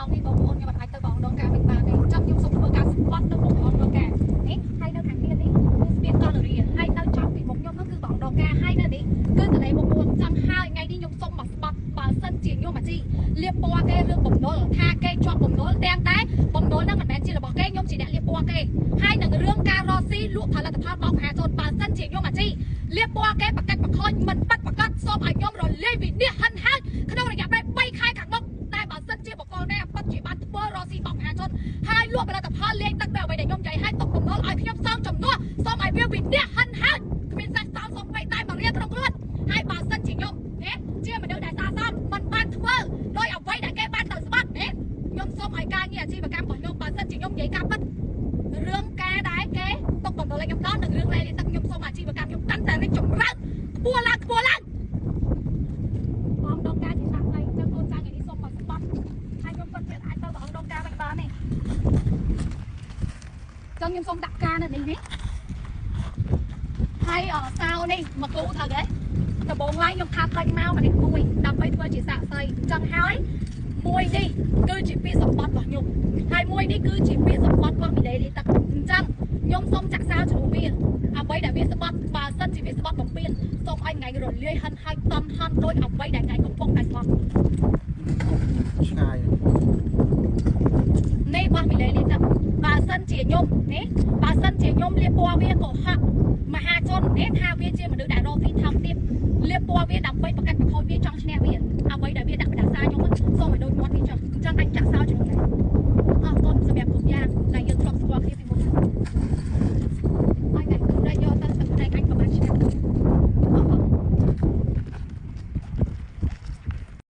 បងនេះបងប្អូនខ្ញុំអាចទៅបងដងការវិញបានទេចាំខ្ញុំសូមធ្វើការស្បត់នៅបងដងការនេះហើយនៅខាងទៀតនេះគឺស្ពានកលរីហើយនៅចំពីមុខខ្ញុំនោះគឺបងដងការហើយនៅនេះគឺតលេបងប្អូនចាំហើយថ្ងៃនេះខ្ញុំសូមមកស្បត់បើសិនជាខ្ញុំអាជីលៀបពណ៌គេរឿងបំណុលថាគេជាប់បំណុលទាំងតែបំណុលហ្នឹងមិនមែនជារបស់គេខ្ញុំជាអ្នកលៀបពណ៌គេហើយនឹងរឿងការរកស៊ីលក់ផលិតផលបោកមហាជនបើសិនជាខ្ញុំអាជីលៀបពណ៌គេប្រកាច់ប្រខូចមិនបាត់ប្រកាសសូមឲ្យខ្ញុំរលាយវិនិច្ឆ័យហិនហោចក្នុងរយៈពេល3ខែខាងមុខតែបើសិនជាបកលនេះពិតជាបានធ្វើរកស៊ីបោកមហាជនហើយលក់ផលិតផលលេងទឹកទៅអ្វីដែលខ្ញុំនិយាយឲ្យຕົកបំណុលឲ្យខ្ញុំសងចំនួនសូមឲ្យវាវិនិច្ឆ័យហិនហោចគ្មានសេះសល់សូមបីតែមករៀនក្នុងខ្លួនហើយបើសិនជាខ្ញុំជាមនុស្សដែលសាសមមិនបានធ្វើដោយអ្វីដែលគេបានទៅស្បាត់ខ្ញុំសូមឲ្យការងារអាជីវកម្មរបស់ខ្ញុំបើសិនជាខ្ញុំនិយាយការពិតរឿងការដែលគេຕົកបំណុលឲ្យខ្ញុំដល់និងរឿងលេងទឹកខ្ញុំសូមអាជីវកម្មខ្ញុំកាន់តែរីកចម្រើនខ្ពស់ឡើងបងដងការជាសាក់ហើយចឹងអូនចាថ្ងៃនេះសូមមកស្បត់ហើយខ្ញុំពិតជាអាចទៅបងដងការវិញបានទេចឹងខ្ញុំសូមដាក់ការនៅនេះហើយសៅនេះមកគូទៅទេដំបងឡើងខ្ញុំថាតែងមកម្នាក់មួយដើម្បីធ្វើជាសាក់សីចឹងហើយមួយនេះគឺជាពាក្យសម្បត្តិរបស់ខ្ញុំហើយមួយនេះគឺជាពាក្យសម្បត្តិរបស់មីលេលីទឹកអញ្ចឹងខ្ញុំសូមចាក់សៅជំនួសវាអ្វីដែលវាស្បត់បើសិនជាវាស្បត់បំពេញសូមឲ្យថ្ងៃរលាយហិនហើយតំហន់ដោយអ្វីដែលថ្ងៃកំពុងតែស្បត់ឆ្ងាយនេះរបស់មីលេលីទឹកបើសិនជាខ្ញុំនេះបើសិនជាខ្ញុំលាបពណ៌វាក៏ហក់មហាជនថាវាជាមនុស្សដែលរកស៊ីថោកទាបលាបពណ៌វា